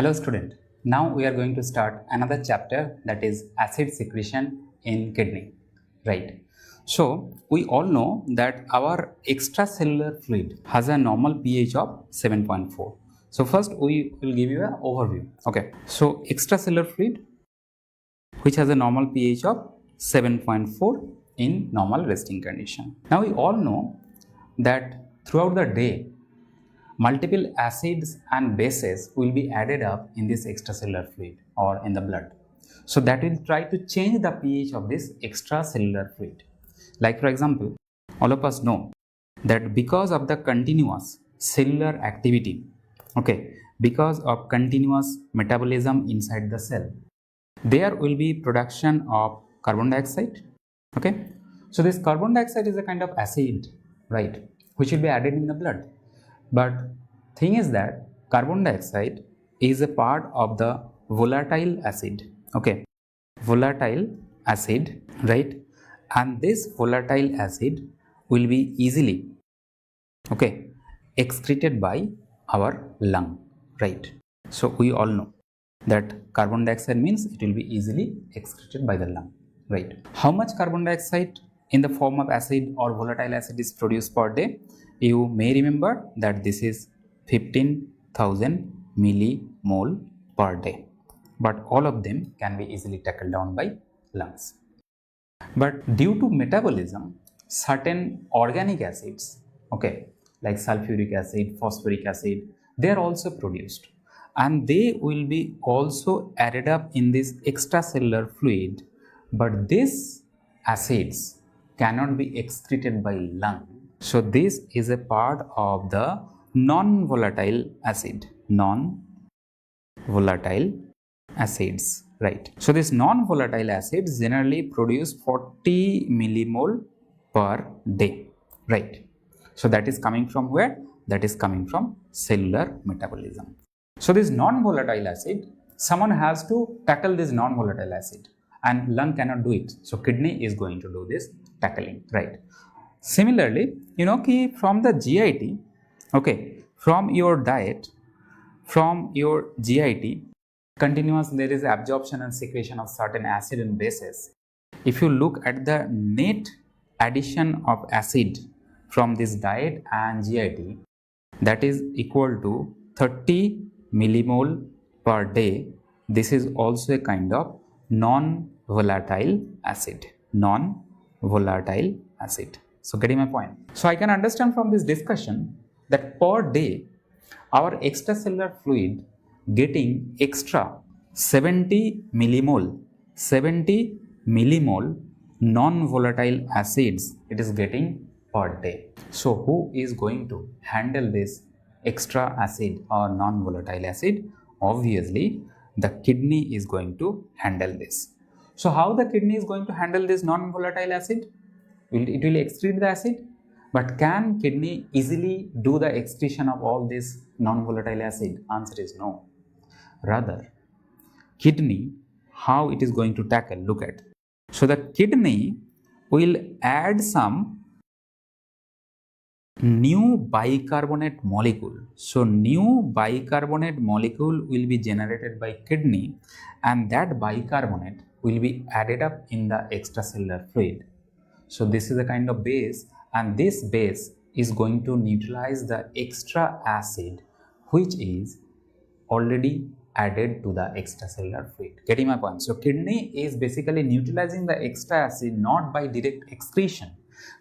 Hello student, now we are going to start another chapter, that is acid secretion in kidney, right? So we all know that our extracellular fluid has a normal pH of 7.4. So first we will give you an overview. Okay, so extracellular fluid which has a normal pH of 7.4 in normal resting condition. Now we all know that throughout the day multiple acids and bases will be added up in this extracellular fluid or in the blood. So that will try to change the pH of this extracellular fluid. Like for example, all of us know that because of the continuous cellular activity, because of continuous metabolism inside the cell, there will be production of carbon dioxide. So this carbon dioxide is a kind of acid, right, which will be added in the blood. But thing is that carbon dioxide is a part of the volatile acid, volatile acid, right? And this volatile acid will be easily, excreted by our lung, right? So we all know that carbon dioxide means it will be easily excreted by the lung, right? How much carbon dioxide in the form of acid or volatile acid is produced per day? You may remember that this is 15,000 millimole per day, but all of them can be easily tackled down by lungs. But due to metabolism, certain organic acids, like sulfuric acid, phosphoric acid, they are also produced, and they will be also added up in this extracellular fluid, but these acids cannot be excreted by lung. So this is a part of the non-volatile acid, non-volatile acids, right? So this non-volatile acids generally produce 40 millimole per day, right? So that is coming from where? That is coming from cellular metabolism. So this non-volatile acid, someone has to tackle this non-volatile acid, and lung cannot do it. So kidney is going to do this tackling, right? Similarly, from the GIT, from your diet, from your GIT, continuous there is absorption and secretion of certain acid and bases. If you look at the net addition of acid from this diet and GIT, that is equal to 30 millimole per day. This is also a kind of non-volatile acid, non-volatile acid. So getting my point? So I can understand from this discussion that per day our extracellular fluid getting extra 70 millimole non-volatile acids it is getting per day. So who is going to handle this extra acid or non-volatile acid? Obviously the kidney is going to handle this. So how the kidney is going to handle this non-volatile acid? It will excrete the acid, but can kidney easily do the excretion of all this non-volatile acid? Answer is no. Rather, kidney, how it is going to tackle? Look at. So the kidney will add some new bicarbonate molecule. So new bicarbonate molecule will be generated by kidney, and that bicarbonate will be added up in the extracellular fluid. So this is a kind of base, and this base is going to neutralize the extra acid which is already added to the extracellular fluid. Getting my point? So kidney is basically neutralizing the extra acid not by direct excretion,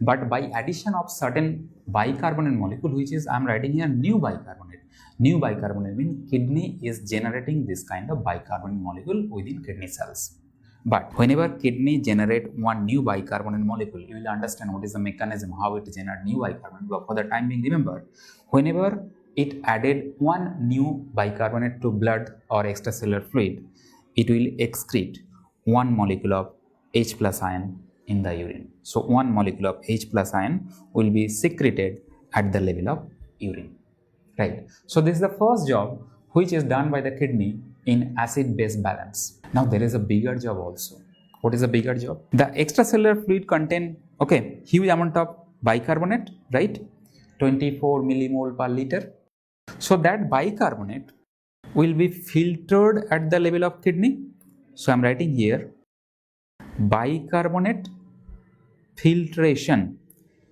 but by addition of certain bicarbonate molecule, which is I am writing here new bicarbonate. New bicarbonate means kidney is generating this kind of bicarbonate molecule within kidney cells. But whenever kidney generate one new bicarbonate molecule, you will understand what is the mechanism, how it generates new bicarbonate. But for the time being, remember, whenever it added one new bicarbonate to blood or extracellular fluid, it will excrete one molecule of H plus ion in the urine. So one molecule of H plus ion will be secreted at the level of urine, right? So this is the first job which is done by the kidney in acid-base balance. Now there is a bigger job also. What is a bigger job? The extracellular fluid contain huge amount of bicarbonate, right? 24 millimole per liter. So that bicarbonate will be filtered at the level of kidney. So I'm writing here bicarbonate filtration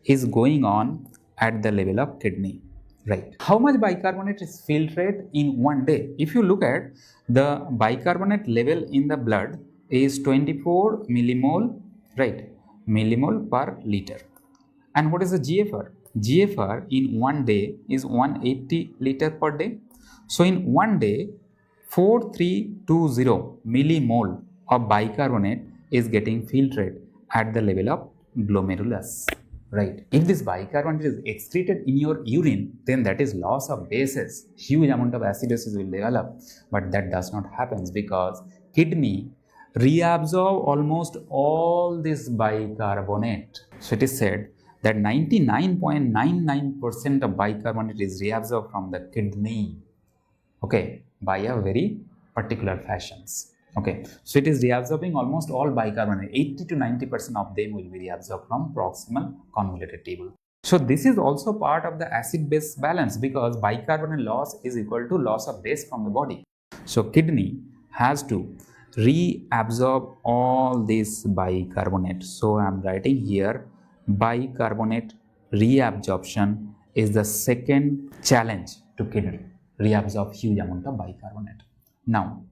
is going on at the level of kidney. Right. How much bicarbonate is filtered in one day? If you look at the bicarbonate level in the blood is 24 millimole, right? Millimole per liter. And what is the GFR? GFR in one day is 180 liter per day. So in one day, 4320 millimole of bicarbonate is getting filtered at the level of glomerulus. Right. If this bicarbonate is excreted in your urine, then that is loss of bases. Huge amount of acidosis will develop, but that does not happen because kidney reabsorb almost all this bicarbonate. So it is said that 99.99% of bicarbonate is reabsorbed from the kidney, okay, by a very particular fashions. Okay, so it is reabsorbing almost all bicarbonate. 80 to 90% of them will be reabsorbed from proximal convoluted tubule. So this is also part of the acid-base balance because bicarbonate loss is equal to loss of base from the body. So kidney has to reabsorb all this bicarbonate. So I am writing here bicarbonate reabsorption is the second challenge to kidney. Reabsorb huge amount of bicarbonate. Now,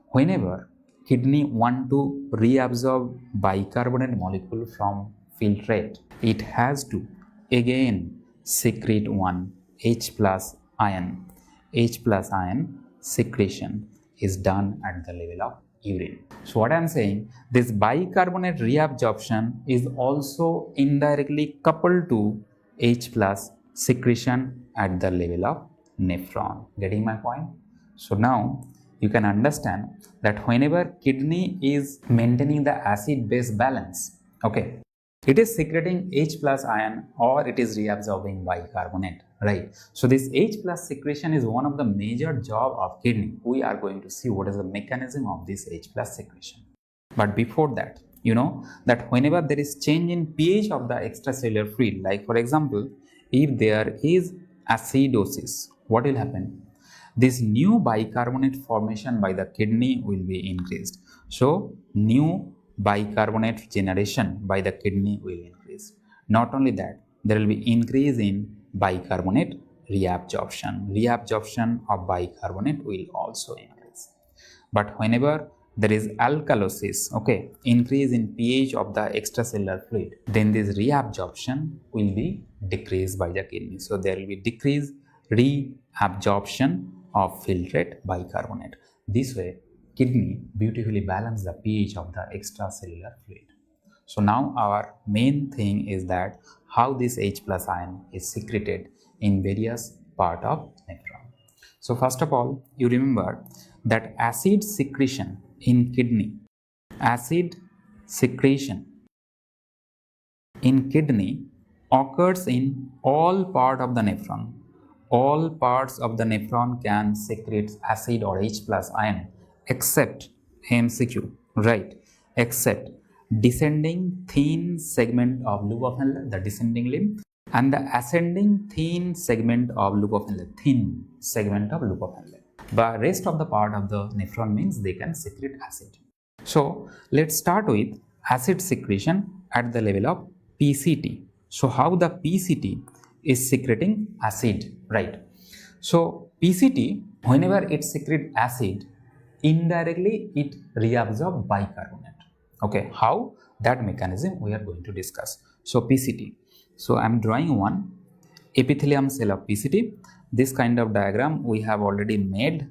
whenever kidney want to reabsorb bicarbonate molecule from filtrate, it has to again secrete one H plus ion. H plus ion secretion is done at the level of urine. So what I am saying, this bicarbonate reabsorption is also indirectly coupled to H plus secretion at the level of nephron. Getting my point? So now you can understand that whenever kidney is maintaining the acid-base balance, okay, it is secreting H plus ion or it is reabsorbing bicarbonate, right? So this H plus secretion is one of the major job of kidney. We are going to see what is the mechanism of this H plus secretion. But before that, you know that whenever there is change in pH of the extracellular fluid, like for example, if there is acidosis, what will happen? This new bicarbonate formation by the kidney will be increased. So new bicarbonate generation by the kidney will increase. Not only that, there will be increase in bicarbonate reabsorption. Reabsorption of bicarbonate will also increase. But whenever there is alkalosis, okay, increase in pH of the extracellular fluid, then this reabsorption will be decreased by the kidney. So there will be decreased reabsorption of filtrate bicarbonate. This way, kidney beautifully balance the pH of the extracellular fluid. So now our main thing is that how this H plus ion is secreted in various part of nephron. So first of all, you remember that acid secretion in kidney, acid secretion in kidney occurs in all part of the nephron. All parts of the nephron can secrete acid or H plus ion except MCQ, right? Except descending thin segment of loop of Henle, the descending limb, and the ascending thin segment of loop of Henle, thin segment of loop of Henle. But rest of the part of the nephron means they can secrete acid. So let's start with acid secretion at the level of PCT. So how the PCT is secreting acid, right? So PCT, whenever it secretes acid, indirectly it reabsorbs bicarbonate. Okay, how? That mechanism we are going to discuss. So PCT. So I am drawing one epithelium cell of PCT. This kind of diagram we have already made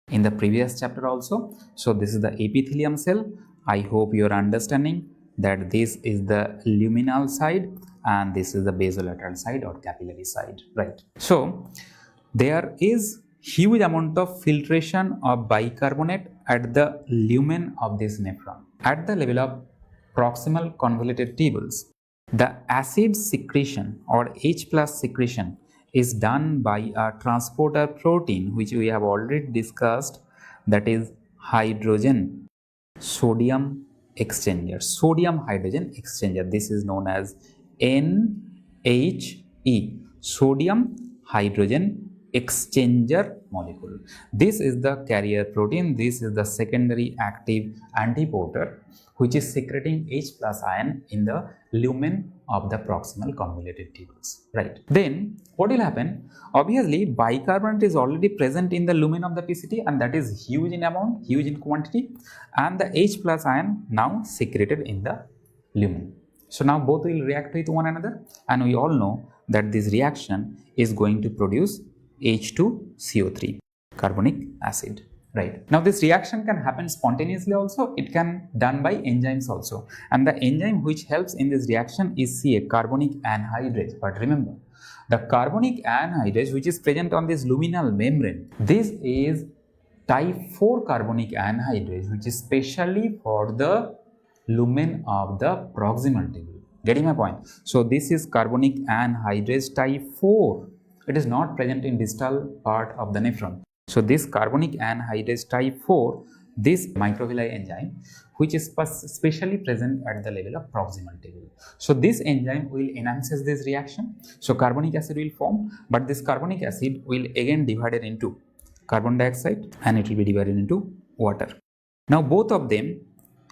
in the previous chapter also. So this is the epithelium cell. I hope you are understanding that this is the luminal side and this is the basolateral side or capillary side, right? So there is huge amount of filtration of bicarbonate at the lumen of this nephron. At the level of proximal convoluted tubules, the acid secretion or H plus secretion is done by a transporter protein which we have already discussed, that is hydrogen sodium exchanger, sodium hydrogen exchanger. This is known as NHE, sodium hydrogen exchanger molecule. This is the carrier protein. This is the secondary active antiporter which is secreting H plus ion in the lumen of the proximal convoluted tubules, right? Then what will happen? Obviously bicarbonate is already present in the lumen of the PCT and that is huge in amount, huge in quantity, and the H plus ion now secreted in the lumen. So now both will react with one another, and we all know that this reaction is going to produce H2CO3, carbonic acid, right? Now this reaction can happen spontaneously also, it can done by enzymes also, and the enzyme which helps in this reaction is Ca, carbonic anhydrase. But remember, the carbonic anhydrase which is present on this luminal membrane, this is type 4 carbonic anhydrase which is specially for the lumen of the proximal tubule. Getting my point? So this is carbonic anhydrase type 4. It is not present in distal part of the nephron. So this carbonic anhydrase type 4, this microvilli enzyme which is specially present at the level of proximal tubule. So this enzyme will enhances this reaction. So carbonic acid will form, but this carbonic acid will again divided into carbon dioxide and it will be divided into water. Now both of them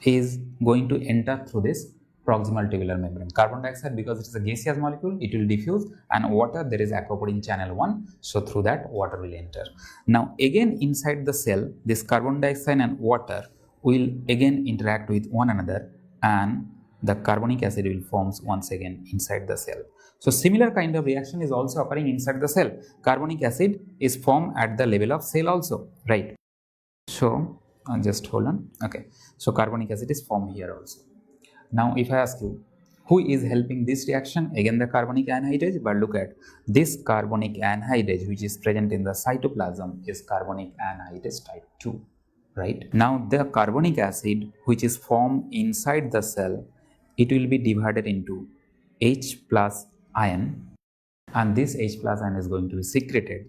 is going to enter through this proximal tubular membrane. Carbon dioxide, because it is a gaseous molecule, it will diffuse, and water, there is aquaporin channel 1, so through that water will enter. Now again inside the cell, this carbon dioxide and water will again interact with one another and the carbonic acid will forms once again inside the cell. So similar kind of reaction is also occurring inside the cell. Carbonic acid is formed at the level of cell also, right? So just hold on. Okay, so carbonic acid is formed here also. Now if I ask you who is helping this reaction, again the carbonic anhydrase, but look at this carbonic anhydrase which is present in the cytoplasm is carbonic anhydrase type 2, right? Now the carbonic acid which is formed inside the cell, it will be divided into H plus ion, and this H plus ion is going to be secreted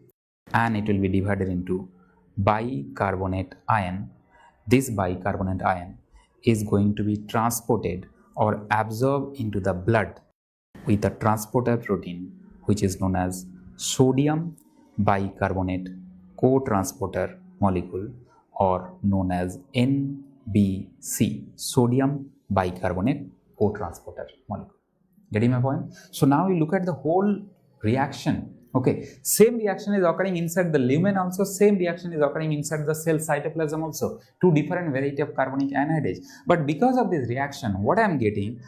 and it will be divided into bicarbonate ion. This bicarbonate ion is going to be transported or absorbed into the blood with a transporter protein which is known as sodium bicarbonate co-transporter molecule, or known as NBC, sodium bicarbonate co-transporter molecule. Getting my point? So now we look at the whole reaction. Okay, same reaction is occurring inside the lumen also, same reaction is occurring inside the cell cytoplasm also, two different variety of carbonic anhydrase. But because of this reaction, what I am getting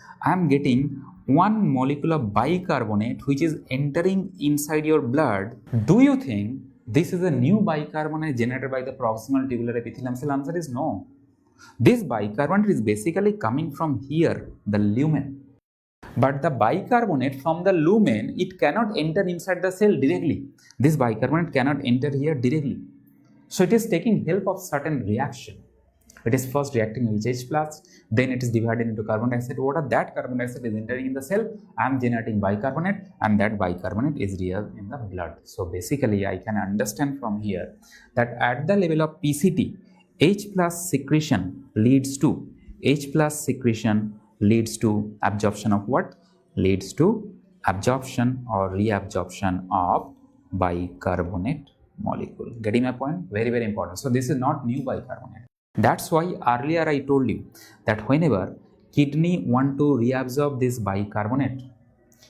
one molecule of bicarbonate which is entering inside your blood. Do you think this is a new bicarbonate generated by the proximal tubular epithelium cell? Answer is no. This bicarbonate is basically coming from here, the lumen. But the bicarbonate from the lumen, it cannot enter inside the cell directly. This bicarbonate cannot enter here directly. So it is taking help of certain reaction. It is first reacting with H plus, then it is divided into carbon dioxide water. That carbon dioxide is entering in the cell. I am generating bicarbonate, and that bicarbonate is real in the blood. So basically I can understand from here that at the level of PCT, H plus secretion leads to absorption of what? Leads to absorption or reabsorption of bicarbonate molecule. Getting my point? Very, very important. So this is not new bicarbonate. That's why earlier I told you that whenever kidney want to reabsorb this bicarbonate,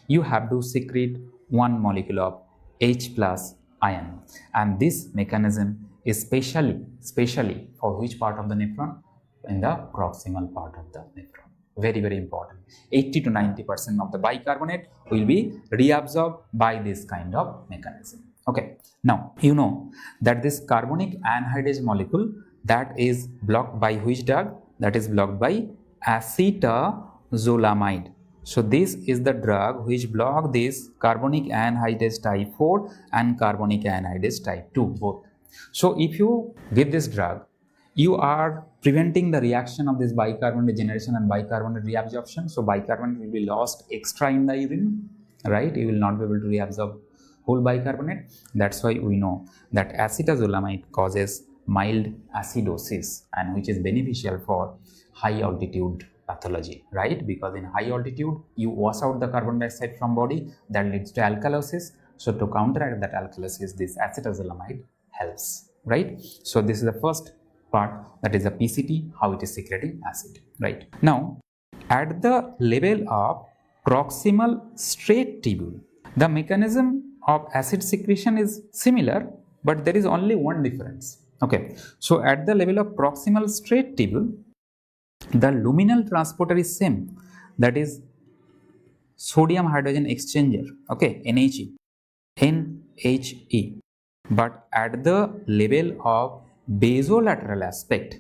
you have to secrete one molecule of H plus ion, and this mechanism is specially for which part of the nephron? In the proximal part of the nephron. Very, very important. 80 to 90% of the bicarbonate will be reabsorbed by this kind of mechanism. Okay, now you know that this carbonic anhydrase molecule, that is blocked by which drug? That is blocked by acetazolamide. So this is the drug which block this carbonic anhydrase type 4 and carbonic anhydrase type 2 both. So if you give this drug, you are preventing the reaction of this bicarbonate generation and bicarbonate reabsorption. So bicarbonate will be lost extra in the urine, right? You will not be able to reabsorb whole bicarbonate. That's why we know that acetazolamide causes mild acidosis, and which is beneficial for high altitude pathology, right? Because in high altitude you wash out the carbon dioxide from body, that leads to alkalosis. So to counteract that alkalosis, this acetazolamide helps, right? So this is the first part, that is the PCT, how it is secreting acid, right? Now, at the level of proximal straight tubule, the mechanism of acid secretion is similar, but there is only one difference. Okay, so at the level of proximal straight tubule, the luminal transporter is same, that is sodium hydrogen exchanger, okay, NHE. But at the level of basolateral aspect,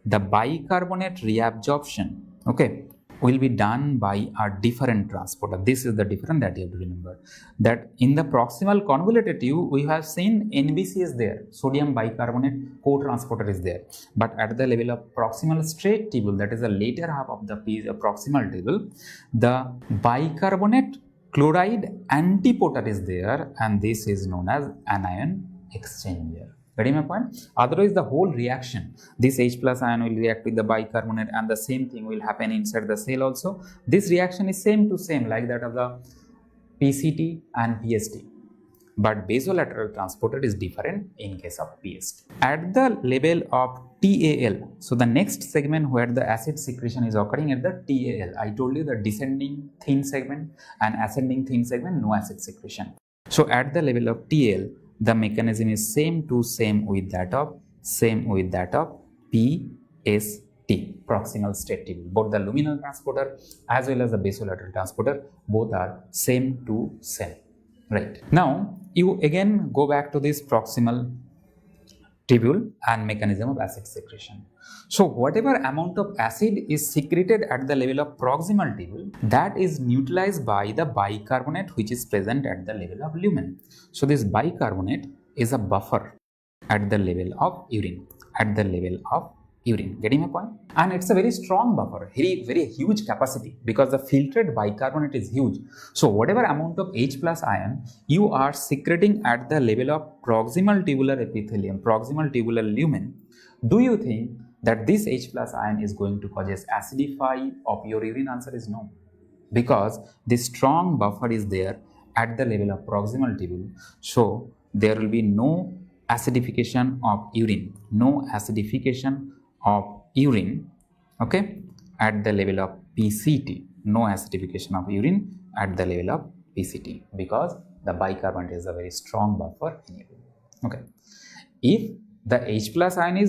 the bicarbonate reabsorption, okay, will be done by a different transporter. This is the difference that you have to remember. That in the proximal convoluted tube, we have seen NBC is there, sodium bicarbonate co-transporter is there. But at the level of proximal straight tubule, that is the later half of the proximal tubule, the bicarbonate chloride antiporter is there, and this is known as anion exchanger. Getting my point? Otherwise, the whole reaction, this H plus ion will react with the bicarbonate, and the same thing will happen inside the cell also. This reaction is same to same like that of the PCT and PST. But basolateral transporter is different in case of PST. At the level of TAL, so the next segment where the acid secretion is occurring at the TAL, I told you the descending thin segment and ascending thin segment, no acid secretion. So at the level of TL, the mechanism is same with that of PST, proximal straight tubule. Both the luminal transporter as well as the basolateral transporter, both are same to same. Right. Now, you again go back to this proximal tubule and mechanism of acid secretion. So, whatever amount of acid is secreted at the level of proximal tubule, that is neutralized by the bicarbonate which is present at the level of lumen. So, this bicarbonate is a buffer at the level of urine, Getting my point? And it's a very strong buffer, very huge capacity, because the filtered bicarbonate is huge. So whatever amount of H plus ion you are secreting at the level of proximal tubular epithelium, proximal tubular lumen, do you think that this H plus ion is going to cause acidify of your urine? Answer is no, because this strong buffer is there at the level of proximal tubule. So there will be no acidification of urine, okay, at the level of PCT, no acidification of urine at the level of PCT, because the bicarbonate is a very strong buffer in urine. Okay, if the H plus ion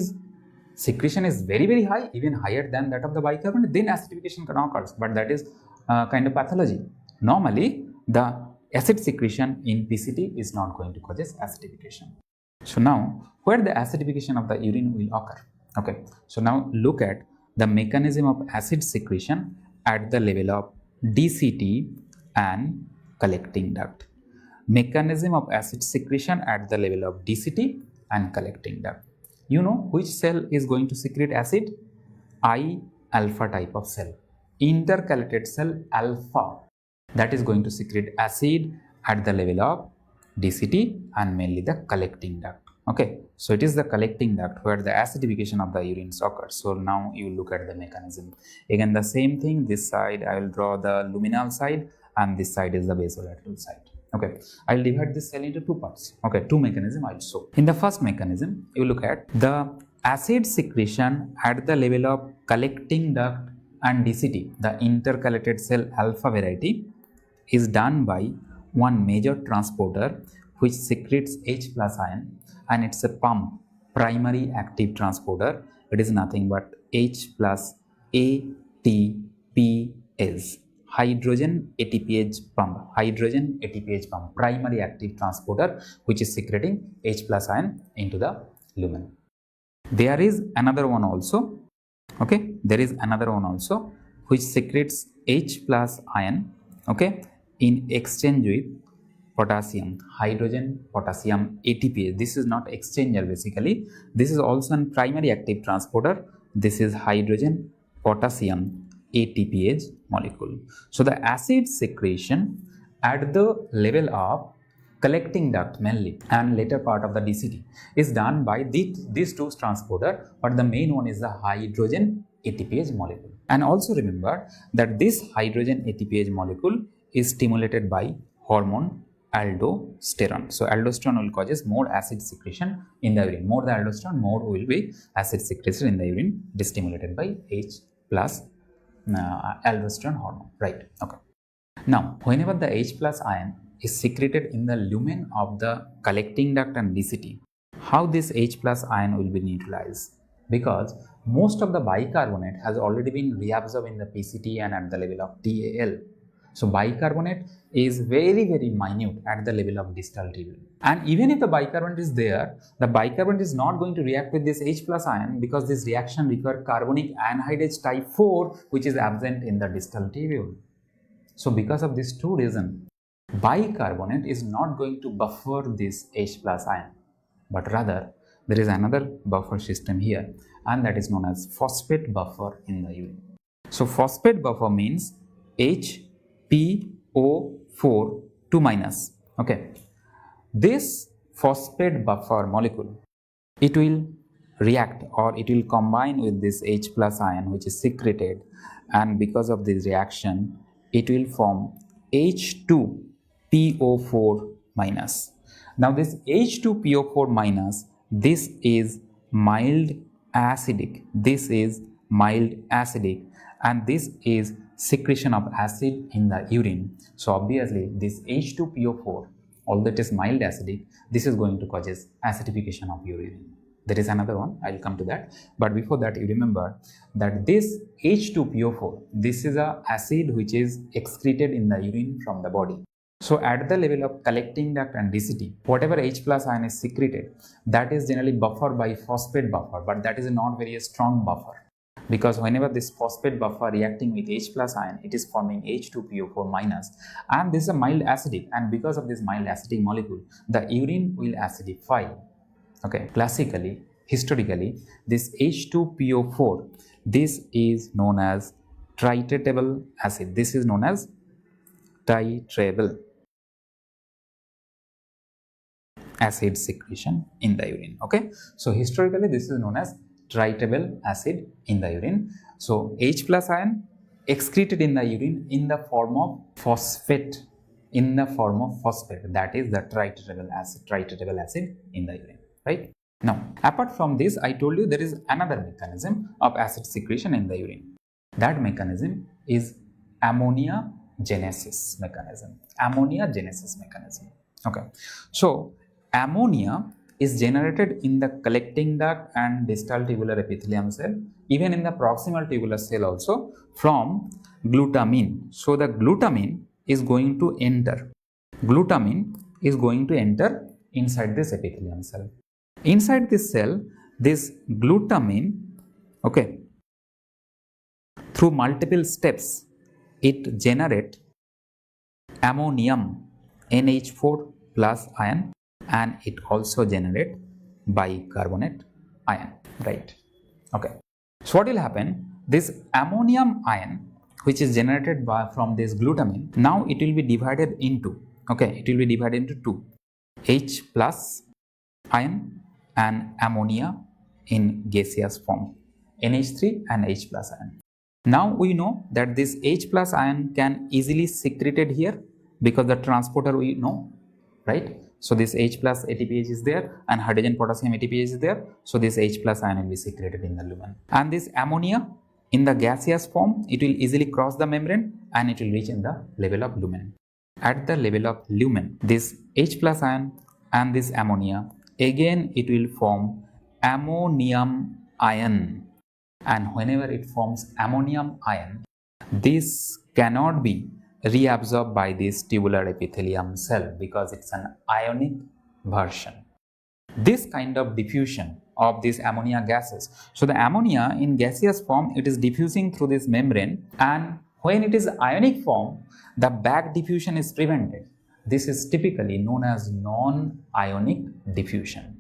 secretion is very high, even higher than that of the bicarbonate, then acidification can occur, but that is kind of pathology. Normally, the acid secretion in PCT is not going to cause acidification. So now, where the acidification of the urine will occur? Okay, so now look at the mechanism of acid secretion at the level of DCT and collecting duct. Mechanism of acid secretion at the level of DCT and collecting duct. You know which cell is going to secrete acid? I alpha type of cell, intercalated cell alpha, that is going to secrete acid at the level of DCT and mainly the collecting duct. Okay, so it is the collecting duct where the acidification of the urine occurs. So now you look at the mechanism. Again, the same thing. This side I will draw the luminal side, and this side is the basolateral side. Okay, I will divide this cell into two parts. Okay, two mechanisms I will show. In the first mechanism, you look at the acid secretion at the level of collecting duct and DCT, the intercalated cell alpha variety, is done by one major transporter which secretes H plus ion, and it's a pump, primary active transporter. It is nothing but H plus ATPase, hydrogen ATPase pump, primary active transporter, which is secreting H plus ion into the lumen. There is another one also, okay, which secretes H plus ion, okay, in exchange with potassium, hydrogen potassium ATPase. This is not exchanger basically. This is also a primary active transporter. This is hydrogen potassium ATPase molecule. So the acid secretion at the level of collecting duct mainly and later part of the DCT is done by these two transporter, but the main one is the hydrogen ATPase molecule. And also remember that this hydrogen ATPase molecule is stimulated by hormone aldosterone. So aldosterone will causes more acid secretion in the urine. More the aldosterone, more will be acid secreted in the urine, stimulated by H plus aldosterone hormone, right? Okay. Now, whenever the H plus ion is secreted in the lumen of the collecting duct and DCT, how this H plus ion will be neutralized? Because most of the bicarbonate has already been reabsorbed in the PCT and at the level of TAL. So bicarbonate is very minute at the level of distal tubule. And even if the bicarbonate is there, the bicarbonate is not going to react with this H plus ion because this reaction requires carbonic anhydride type 4 which is absent in the distal tubule. So because of these two reasons, bicarbonate is not going to buffer this H plus ion, but rather there is another buffer system here, and that is known as phosphate buffer in the urine. So phosphate buffer means HPO4 2 minus. Okay, this phosphate buffer molecule, it will react or it will combine with this H plus ion which is secreted, and because of this reaction it will form H2PO4 minus. Now this H2PO4 minus, this is mild acidic. This is mild acidic, and this is secretion of acid in the urine. So obviously this H2PO4, although it is mild acidic, this is going to cause acidification of urine. There is another one, I will come to that. But before that, you remember that this H2PO4, this is a acid which is excreted in the urine from the body. So at the level of collecting duct and DCT, whatever H plus ion is secreted, that is generally buffered by phosphate buffer, but that is not very strong buffer. Because whenever this phosphate buffer reacting with H plus ion, it is forming H2PO4 minus, and this is a mild acidic, and because of this mild acidic molecule, the urine will acidify. Okay, classically, historically, this H2PO4, this is known as titratable acid. This is known as titratable acid secretion in the urine. Okay, so historically, this is known as titratable acid in the urine. So H plus ion excreted in the urine in the form of phosphate, that is the titratable acid in the urine. Right. Now, apart from this, I told you there is another mechanism of acid secretion in the urine. That mechanism is ammonia genesis mechanism. Okay. So, ammonia is generated in the collecting duct and distal tubular epithelium cell, even in the proximal tubular cell also, from glutamine. So, the glutamine is going to enter. Inside this epithelium cell. Inside this cell, this glutamine, okay, through multiple steps, it generates ammonium NH4 plus ion, and it also generates bicarbonate ion, right? Okay. So what will happen? This ammonium ion, which is generated from this glutamine, now it will be divided into, two, H plus ion and ammonia in gaseous form, NH3 and H plus ion. Now we know that this H plus ion can easily secreted here because the transporter we know, right? So this H plus ATPase is there and hydrogen potassium ATPase is there. So this H plus ion will be secreted in the lumen. And this ammonia in the gaseous form, it will easily cross the membrane and it will reach in the level of lumen. At the level of lumen, this H plus ion and this ammonia, again it will form ammonium ion, and whenever it forms ammonium ion, this cannot be reabsorbed by this tubular epithelium cell because it's an ionic version. This kind of diffusion of these ammonia gases, so the ammonia in gaseous form, it is diffusing through this membrane, and when it is ionic form, the back diffusion is prevented. This is typically known as non-ionic diffusion.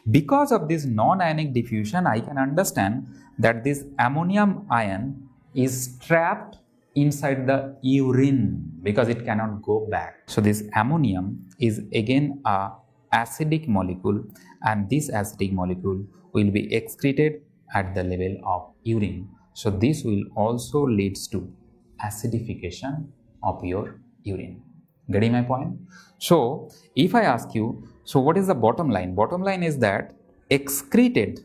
Because of this non-ionic diffusion, I can understand that this ammonium ion is trapped inside the urine because it cannot go back. So this ammonium is again a acidic molecule, and this acidic molecule will be excreted at the level of urine. So this will also leads to acidification of your urine. Getting my point? So if I ask you, so what is the bottom line? Bottom line is that excreted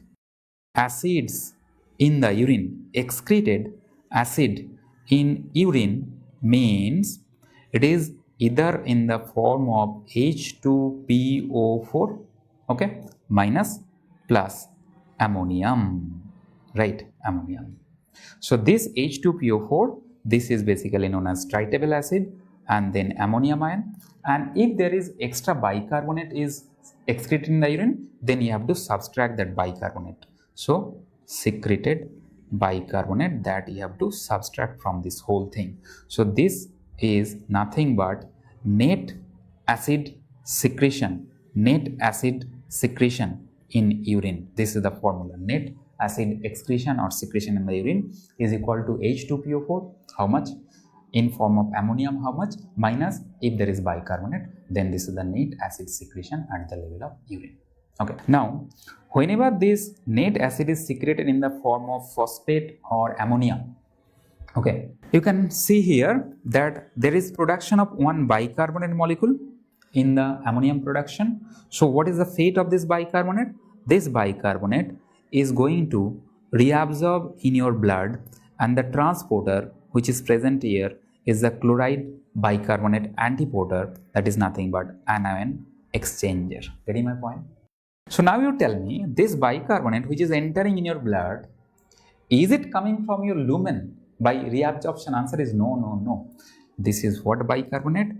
acids in the urine, excreted acid in urine means it is either in the form of H2PO4, okay, minus plus ammonium, right, ammonium. So this H2PO4, this is basically known as tritable acid, and then ammonium ion, and if there is extra bicarbonate is excreted in the urine, then you have to subtract that bicarbonate. So secreted bicarbonate, that you have to subtract from this whole thing. So this is nothing but net acid secretion, net acid secretion in urine. This is the formula. Net acid excretion or secretion in the urine is equal to H2PO4, how much, in form of ammonium, how much, minus if there is bicarbonate, then this is the net acid secretion at the level of urine. Okay, now whenever this net acid is secreted in the form of phosphate or ammonia, okay, you can see here that there is production of one bicarbonate molecule in the ammonium production. So what is the fate of this bicarbonate? This bicarbonate is going to reabsorb in your blood, and the transporter which is present here is the chloride bicarbonate antiporter, that is nothing but anion exchanger. Getting my point? So now you tell me, this bicarbonate which is entering in your blood, is it coming from your lumen by reabsorption? Answer is no, no, no. This is what bicarbonate?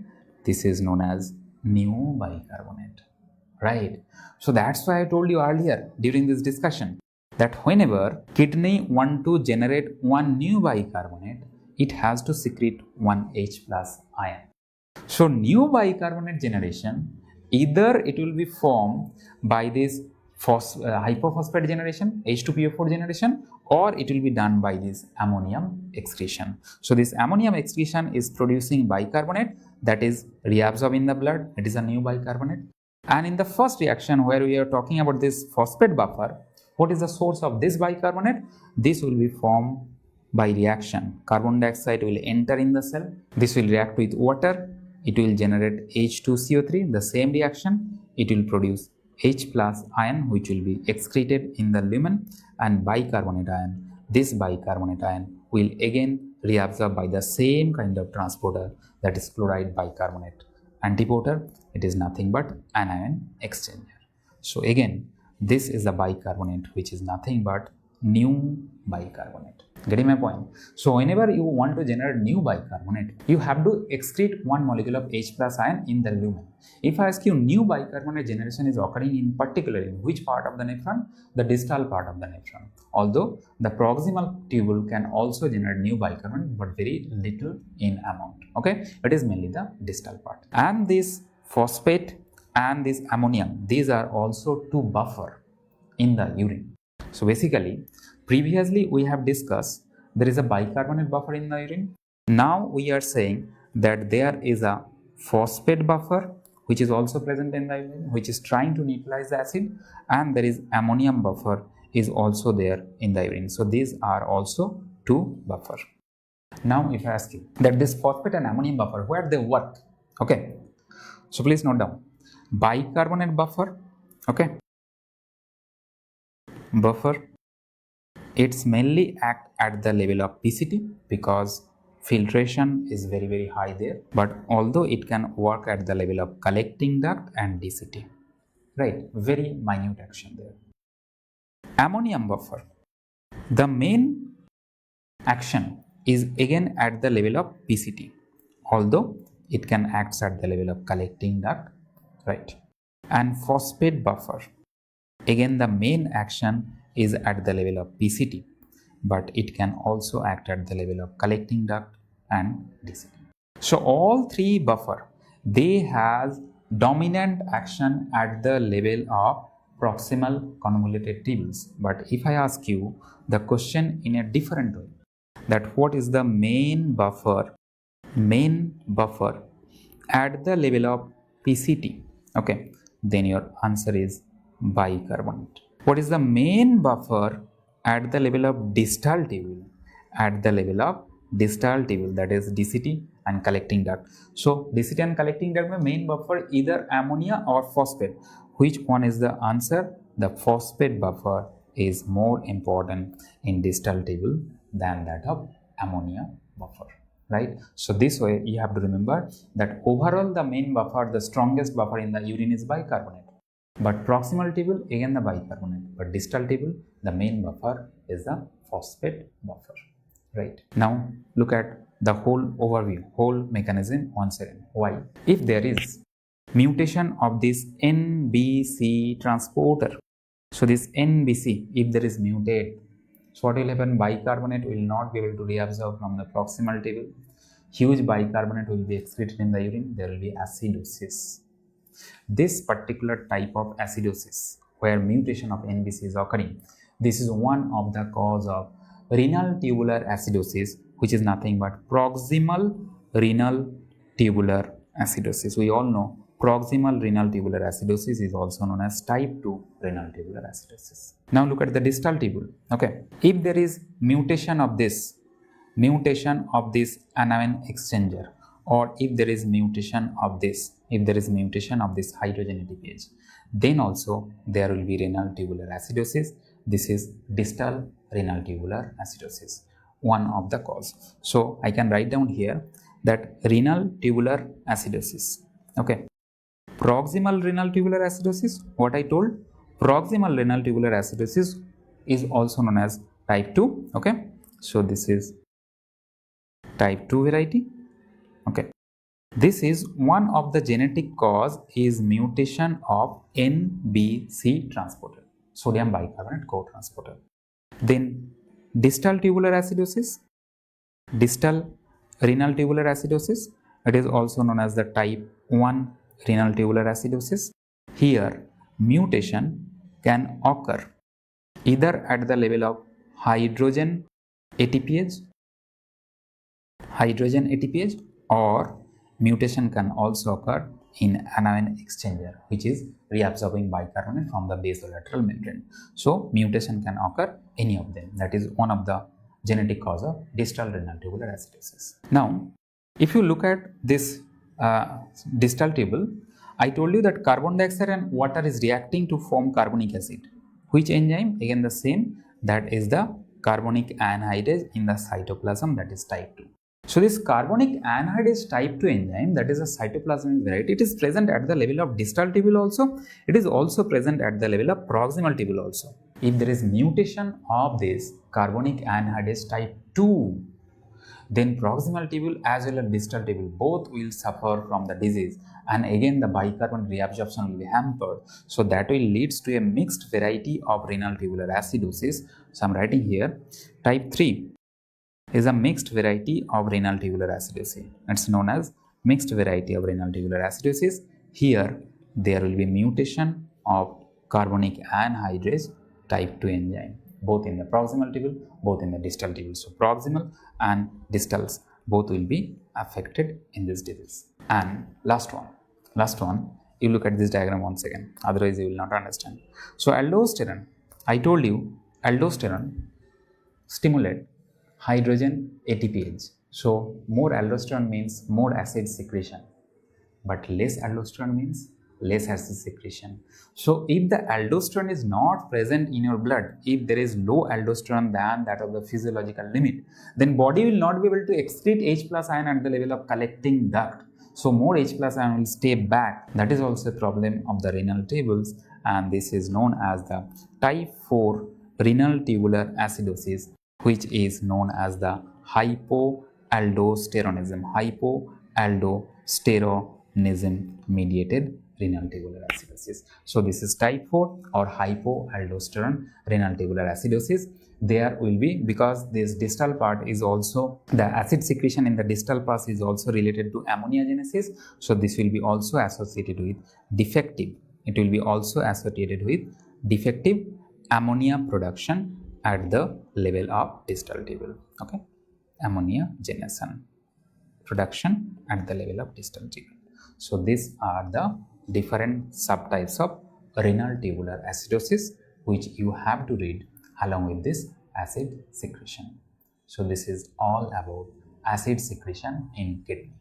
This is known as new bicarbonate, right? So that's why I told you earlier during this discussion that whenever kidney want to generate one new bicarbonate, it has to secrete one H plus ion. So new bicarbonate generation, either it will be formed by this hypophosphate generation, H2PO4 generation, or it will be done by this ammonium excretion. So this ammonium excretion is producing bicarbonate that is reabsorbed in the blood. It is a new bicarbonate. And in the first reaction where we are talking about this phosphate buffer, what is the source of this bicarbonate? This will be formed by reaction. Carbon dioxide will enter in the cell. This will react with water. It will generate H2CO3. The same reaction, it will produce H plus ion, which will be excreted in the lumen, and bicarbonate ion. This bicarbonate ion will again reabsorb by the same kind of transporter, that is chloride bicarbonate antiporter. It is nothing but anion exchanger. So again, this is the bicarbonate which is nothing but new bicarbonate. Getting my point? So whenever you want to generate new bicarbonate, you have to excrete one molecule of H plus ion in the lumen. If I ask you, new bicarbonate generation is occurring in particular in which part of the nephron? The distal part of the nephron. Although the proximal tubule can also generate new bicarbonate, but very little in amount. Okay, it is mainly the distal part. And this phosphate and this ammonium, these are also two buffer in the urine. So basically, previously we have discussed there is a bicarbonate buffer in the urine. Now we are saying that there is a phosphate buffer which is also present in the urine, which is trying to neutralize the acid, and there is ammonium buffer is also there in the urine. So these are also two buffer. Now if I ask you that this phosphate and ammonium buffer, where they work? Okay, so please note down. Bicarbonate buffer, okay, buffer, it's mainly act at the level of PCT because filtration is very high there, but although it can work at the level of collecting duct and DCT, right? Very minute action there. Ammonium buffer, the main action is again at the level of PCT, although it can act at the level of collecting duct, right? And phosphate buffer, again the main action is at the level of PCT, but it can also act at the level of collecting duct and DCT. So all three buffer, they have dominant action at the level of proximal convoluted tubules. But if I ask you the question in a different way, that what is the main buffer at the level of PCT, okay, then your answer is bicarbonate. What is the main buffer at the level of distal tubule? At the level of distal tubule, that is DCT, and collecting duct. So DCT and collecting duct में main buffer either ammonia or phosphate. Which one is the answer? The phosphate buffer is more important in distal tubule than that of ammonia buffer, right? So this way you have to remember that overall the main buffer, the strongest buffer in the urine is bicarbonate. But proximal tubule again the bicarbonate, but distal tubule the main buffer is the phosphate buffer, right? Now look at the whole overview, whole mechanism once again. Why? If there is mutation of this NBC transporter, so this NBC, if there is mutated, so what will happen? Bicarbonate will not be able to reabsorb from the proximal tubule. Huge bicarbonate will be excreted in the urine. There will be acidosis. This particular type of acidosis, where mutation of NBC is occurring, this is one of the cause of renal tubular acidosis, which is nothing but proximal renal tubular acidosis. We all know proximal renal tubular acidosis is also known as type 2 renal tubular acidosis. Now look at the distal tubule. Okay, if there is mutation of this anion exchanger, or if there is mutation of this hydrogen ATPase, then also there will be renal tubular acidosis. This is distal renal tubular acidosis, one of the cause. So I can write down here that renal tubular acidosis. Okay, proximal renal tubular acidosis, what I told, proximal renal tubular acidosis is also known as type 2. Okay, so this is type 2 variety. Okay, this is one of the genetic cause is mutation of NBC transporter, sodium bicarbonate cotransporter. Then distal tubular acidosis, distal renal tubular acidosis, it is also known as the type 1 renal tubular acidosis. Here mutation can occur either at the level of hydrogen ATPase, or mutation can also occur in anion exchanger, which is reabsorbing bicarbonate from the basolateral membrane. So mutation can occur any of them. That is one of the genetic cause of distal renal tubular acidosis. Now if you look at this distal tubule, I told you that carbon dioxide and water is reacting to form carbonic acid. Which enzyme? Again the same, that is the carbonic anhydrase in the cytoplasm, that is type 2. So this carbonic anhydrase type 2 enzyme, that is a cytoplasmic variety, it is present at the level of distal tubule also. It is also present at the level of proximal tubule also. If there is mutation of this carbonic anhydrase type 2, then proximal tubule as well as distal tubule both will suffer from the disease, and again the bicarbonate reabsorption will be hampered. So that will leads to a mixed variety of renal tubular acidosis. So I am writing here type 3 is a mixed variety of renal tubular acidosis. It's known as mixed variety of renal tubular acidosis. Here there will be mutation of carbonic anhydrase type 2 enzyme, both in the proximal tubule, both in the distal tubule. So proximal and distals both will be affected in this disease. And last one, you look at this diagram once again, otherwise you will not understand. So aldosterone, I told you aldosterone stimulate hydrogen ATPase. So more aldosterone means more acid secretion, but less aldosterone means less acid secretion. So if the aldosterone is not present in your blood, if there is low aldosterone than that of the physiological limit, then body will not be able to excrete H plus ion at the level of collecting duct. So more H plus ion will stay back. That is also a problem of the renal tubules, and this is known as the type 4 renal tubular acidosis, which is known as the hypoaldosteronism mediated renal tubular acidosis. So this is type 4 or hypoaldosterone renal tubular acidosis. There will be, because this distal part is also, the acid secretion in the distal part is also related to ammoniogenesis. So this will be also associated with defective, ammonia production at the level of distal tubule. Okay, ammoniogenesis production at the level of distal tubule. So these are the different subtypes of renal tubular acidosis which you have to read along with this acid secretion. So this is all about acid secretion in kidney.